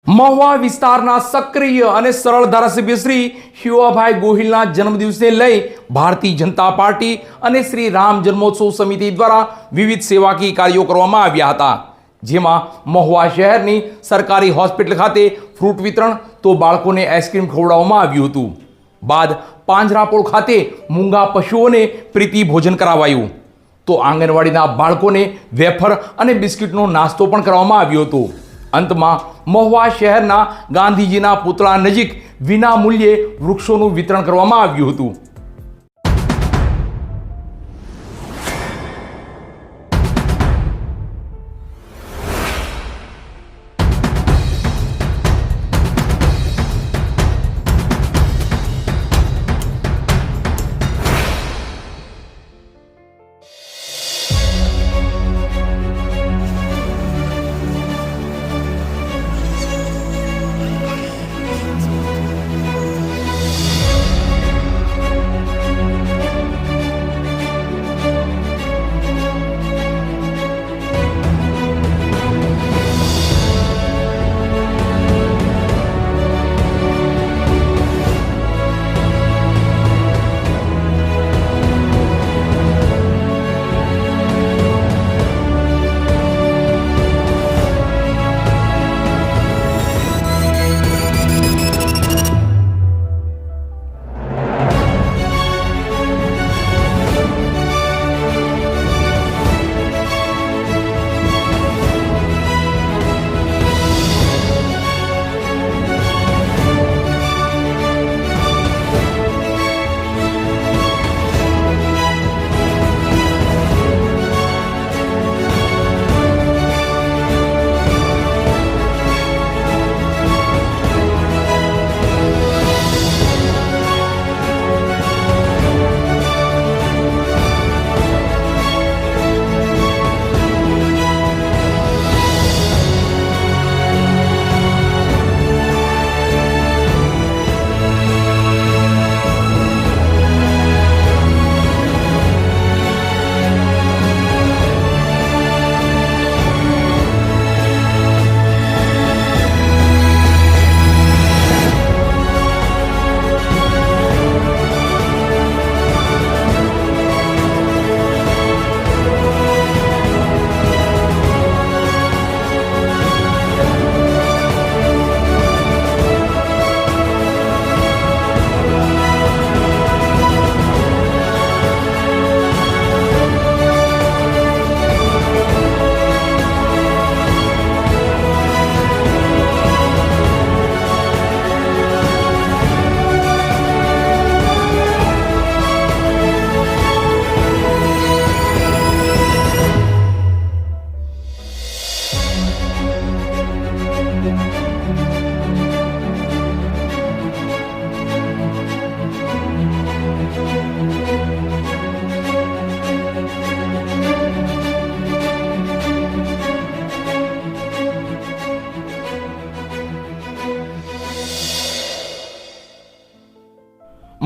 મહુવા વિસ્તારના સક્રિય અને સરળ ધારાસભ્ય શ્રી શિવાભાઈ ગોહિલના જન્મદિવસને લઈ ભારતીય જનતા પાર્ટી અને શ્રી રામ જન્મોત્સવ સમિતિ દ્વારા વિવિધ સેવાકીય કાર્યો કરવામાં આવ્યા હતા, જેમાં મહુવા શહેરની સરકારી હોસ્પિટલ ખાતે ફ્રૂટ વિતરણ તો બાળકોને આઈસ્ક્રીમ ખવડાવવામાં આવ્યું હતું. બાદ પાંજરાપોળ ખાતે મૂંગા પશુઓને પ્રીતિ ભોજન કરાવાયું તો આંગણવાડીના બાળકોને વેફર અને બિસ્કિટનો નાસ્તો પણ કરવામાં આવ્યો હતો. અંતમાં મહુવા શહેરના ગાંધીજીના પુતળા નજીક વિના મૂલ્યે વૃક્ષોનું વિતરણ કરવામાં આવ્યું હતું.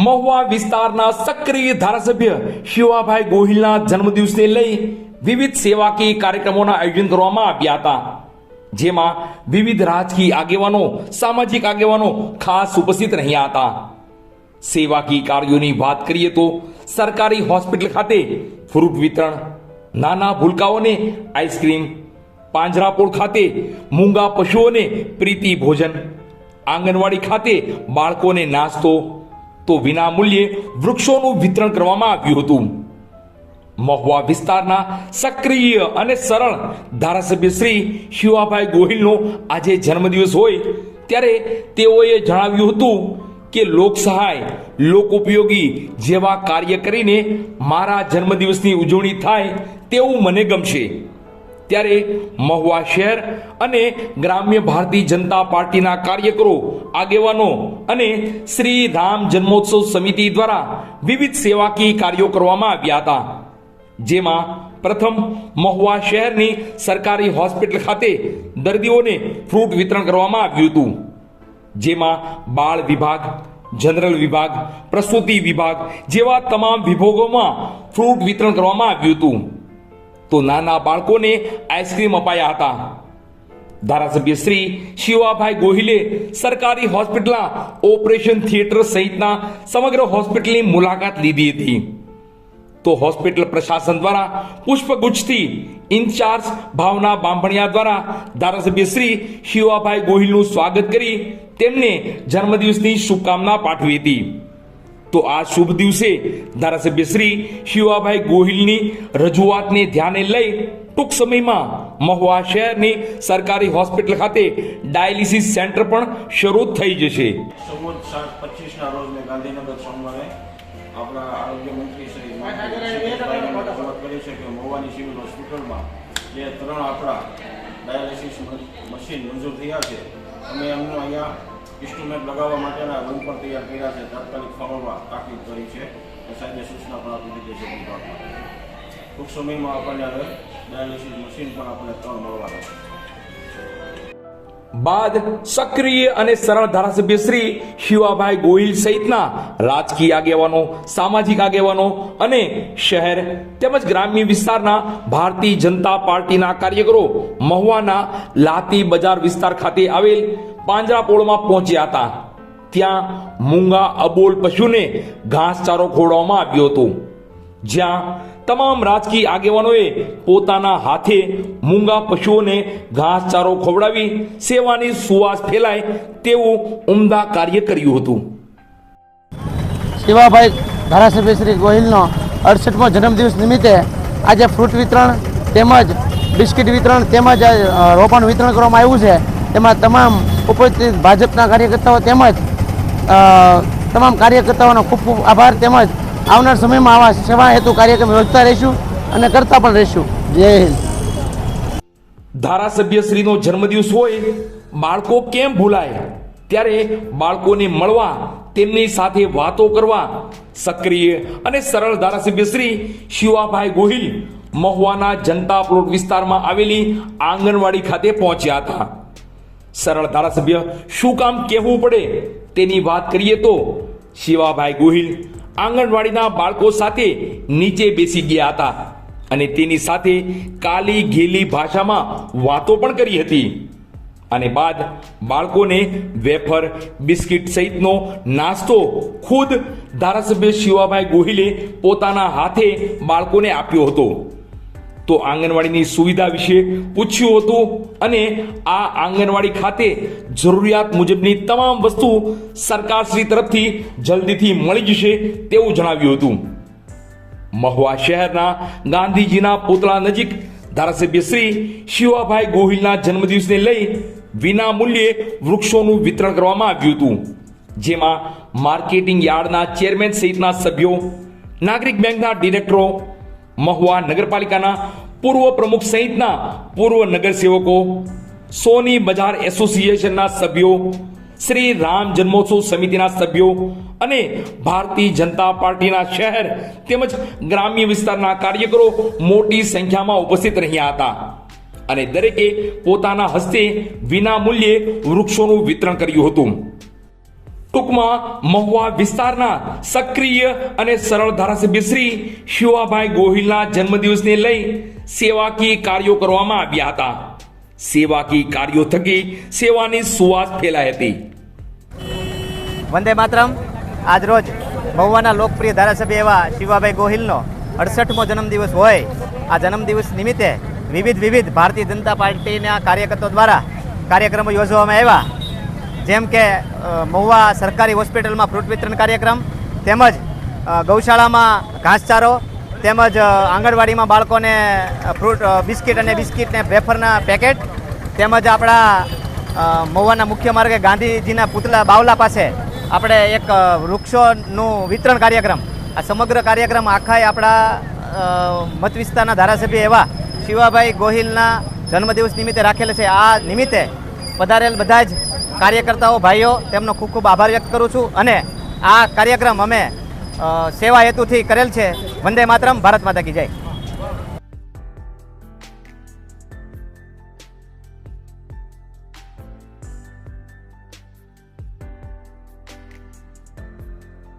મહુવા વિસ્તારના સક્રિય ધારાસભ્ય શિવાભાઈ ગોહિલના જન્મદિવસને લઈ વિવિધ સેવાકીય કાર્યક્રમોના આયોજન કરવામાં આવ્યા હતા, જેમાં વિવિધ રાજકીય આગેવાનો, સામાજિક આગેવાનો ખાસ ઉપસ્થિત રહ્યા હતા. સેવાકીય કાર્યોની વાત કરીએ તો સરકારી હોસ્પિટલ ખાતે ફ્રૂટ વિતરણ, નાના ભૂલકાઓને આઈસ્ક્રીમ, પાંજરાપોળ ખાતે મૂંગા પશુઓને પ્રીતિ ભોજન, આંગણવાડી ખાતે બાળકોને નાસ્તો તો વિના મૂલ્યે વૃક્ષોનું વિતરણ કરવામાં આવ્યું હતું. મહુવા વિસ્તારના સક્રિય અને સરળ ધારાસભ્ય શ્રી શિવાભાઈ ગોહિલનો આજે જન્મદિવસ હોય ત્યારે તેઓએ જણાવ્યું હતું કે લોક સહાય, લોક ઉપયોગી જેવા કાર્ય કરીને મારા જન્મદિવસની ઉજવણી થાય તેવું મને ગમશે. ત્યારે મહુવા શહેર અને ગ્રામ્ય ભારતીય જનતા પાર્ટીના કાર્યકરો, આગેવાનો અને શ્રી રામ જન્મોત્સવ સમિતિ દ્વારા વિવિધ સેવાકીય કાર્યો કરવામાં આવ્યા હતા, જેમાં પ્રથમ મહુવા શહેરની સરકારી હોસ્પિટલ ખાતે દર્દીઓને ફ્રૂટ વિતરણ કરવામાં આવ્યું હતું, જેમાં બાળ વિભાગ, જનરલ વિભાગ, પ્રસૂતિ વિભાગ જેવા તમામ વિભાગોમાં ફ્રૂટ વિતરણ કરવામાં આવ્યું હતું. તો નાના બાળકોને આઈસ્ક્રીમ અપાયા હતા. ધારાસભ્ય શ્રી શિવાભાઈ ગોહિલે સરકારી હોસ્પિટલના ઓપરેશન થિયેટર સહિતના સમગ્ર હોસ્પિટલની મુલાકાત લીધી હતી. તો હોસ્પિટલ પ્રશાસન દ્વારા પુષ્પગુચ્છથી ઇન્ચાર્જ ભાવના બાંભણિયા દ્વારા ધારાસભ્ય શ્રી શિવાભાઈ ગોહિલનું સ્વાગત કરી તેમને જન્મદિવસની શુભકામના પાઠવી હતી. તો આ શુભ દિવસે ધારાસભ્ય શ્રી શિવાભાઈ ગોહિલની રજૂઆતને ધ્યાને લઈ ટૂંક સમયમાં મહુવા શહેરની સરકારી હોસ્પિટલ ખાતે ડાયાલિસિસ સેન્ટર પણ શરૂ થઈ જશે. 7/7/25 રોજ ગાંધીનગર સોમવારે આપણા આરોગ્ય મંત્રી શ્રી રજૂઆત કરી છે કે મહુવાની સિવિલ હોસ્પિટલમાં જે 3 આપણા ડાયાલિસિસ મશીન મંજૂર થયા છે, અમે એમનું અહીંયા ઇન્સ્ટ્રુમેન્ટ લગાવવા માટેના રૂમ પણ તૈયાર કર્યા છે. તાત્કાલિક ફાળવવા તાકીદ કરી છે. સાહેબે સૂચના પણ આપી દીધી છે વિભાગમાં. ટૂંક સમયમાં આપણને હવે ડાયાલિસિસ મશીન પણ આપણને 3 મળવાના છે. બાદ સક્રિય અને સરળ ધારાસભ્ય શ્રી શિવાભાઈ ગોહિલ સહિતના રાજકીય આગેવાનો, સામાજિક આગેવાનો અને શહેર તેમજ ગ્રામ્ય વિસ્તારના ભારતીય જનતા પાર્ટીના કાર્યકરો મહુવાના લાતી બજાર વિસ્તાર ખાતે આવેલ પાંજરાપોળમાં પહોંચ્યા હતા. ત્યાં મૂંગા અબોલ પશુને ઘાસચારો ખવડાવવામાં આવ્યો હતો, જ્યાં તમામ રાજકીય આગેવાનોએ પોતાના હાથે મૂંગા પશુઓને ઘાસચારો ખવડાવી સેવાની સુવાસ ફેલાય તેવું ઉમદા કાર્ય કર્યું હતું. શિવાભાઈ ધારાસભ્ય શ્રી ગોહિલનો 68મો જન્મદિવસ નિમિત્તે આજે ફ્રૂટ વિતરણ તેમજ બિસ્કિટ વિતરણ તેમજ રોપણ વિતરણ કરવામાં આવ્યું છે. તેમાં તમામ ઉપસ્થિત ભાજપના કાર્યકર્તાઓ તેમજ તમામ કાર્યકર્તાઓનો ખૂબ ખૂબ આભાર. તેમજ આવનાર સમયમાં આવા સેવા હેતુ કાર્યક્રમ યોજતા રહીશું અને કરતા પણ રહીશું. જય હિન્દ. ધારાસભ્ય શ્રીનો જન્મદિવસ હોય, બાળકો કેમ ભૂલાય, ત્યારે બાળકોને મળવા, તેમની સાથે વાતો કરવા સક્રિય અને સરળ ધારાસભ્ય શ્રી શિવાભાઈ ગોહિલ મહુવાના જનતા પ્લોટ વિસ્તારમાં આવેલી આંગણવાડી ખાતે પહોંચ્યા હતા. સરળ ધારાસભ્ય શું કામ કહેવું પડે તેની વાત કરીએ તો શિવાભાઈ ગોહિલ આંગણવાડીના બાળકો સાથે નીચે બેસી ગયા હતા અને તેની સાથે કાલી ઘેલી ભાષામાં વાતો પણ કરી હતી. અને બાદ બાળકોને વેફર, બિસ્કિટ સહિતનો નાસ્તો ખુદ ધારાસભ્ય શિવાભાઈ ગોહિલે પોતાના હાથે બાળકોને આપ્યો હતો. તો આંગણવાડીની સુવિધા વિશે પૂછ્યું હતું અને આ આંગણવાડી ખાતે જરૂરિયાત મુજબની તમામ વસ્તુ સરકારશ્રી તરફથી જલ્દીથી મળી જશે તેવું જણાવ્યું હતું. મહુવા શહેરના ગાંધીજીના પુતળા નજીક ધારાસભ્ય શ્રી શિવાભાઈ ગોહિલના જન્મદિવસને લઈ વિના મૂલ્યે વૃક્ષોનું વિતરણ કરવામાં આવ્યું હતું, જેમાં માર્કેટિંગ યાર્ડના ચેરમેન સહિતના સભ્યો, નાગરિક બેંકના ડિરેક્ટરો, મહુવા નગરપાલિકાના પૂર્વ પ્રમુખ સહિતના પૂર્વ નગરસેવકો, સોની બજાર એસોસિએશનના સભ્યો, શ્રી રામ જન્મોત્સવ સમિતિના સભ્યો અને ભારતીય જનતા પાર્ટીના શહેર તેમજ ગ્રામ્ય વિસ્તારના કાર્યકરો મોટી સંખ્યામાં ઉપસ્થિત રહ્યા હતા અને દરેકે પોતાના હસ્તે વિના મૂલ્યે વૃક્ષોનું વિતરણ કર્યું હતું. ટૂંકમાં મહુવા વિસ્તારના સક્રિય અને સરળ ધારાસભ્ય શ્રી શિવાભાઈ ગોહિલના જન્મદિવસને લઈ સેવાકીય કાર્યો કરવામાં આવ્યા હતા. સેવાકીય કાર્યો થકી સેવાની સુવાસ ફેલાઈ હતી. વંદે માતરમ. આજ રોજ મહુવાના લોકપ્રિય ધારાસભ્ય એવા શિવાભાઈ ગોહિલનો 68મો જન્મદિવસ હોય, આ જન્મદિવસ નિમિત્તે વિવિધ ભારતીય જનતા પાર્ટીના કાર્યકર્તાઓ દ્વારા કાર્યક્રમો યોજવામાં આવ્યા. જેમ કે મહુવા સરકારી હોસ્પિટલમાં ફ્રૂટ વિતરણ કાર્યક્રમ, તેમજ ગૌશાળામાં ઘાસચારો, તેમજ આંગણવાડીમાં બાળકોને ફ્રૂટ બિસ્કિટ અને વેફરના પેકેટ, તેમજ આપણા મહુવાના મુખ્ય માર્ગે ગાંધીજીના પુતળા બાવલા પાસે આપણે એક વૃક્ષોનું વિતરણ કાર્યક્રમ. આ સમગ્ર કાર્યક્રમ આખા આપણા મત વિસ્તારના ધારાસભ્ય એવા શિવાભાઈ ગોહિલના જન્મદિવસ નિમિત્તે રાખેલ છે. આ નિમિત્તે પધારેલ બધા જ કાર્યકર્તાઓ ભાઈઓ તેમનો ખૂબ ખૂબ આભાર વ્યક્ત કરું છું અને આ કાર્યક્રમ અમે સેવા હેતુથી કરેલ છે. વંદે માતરમ. ભારત માતા કી જય.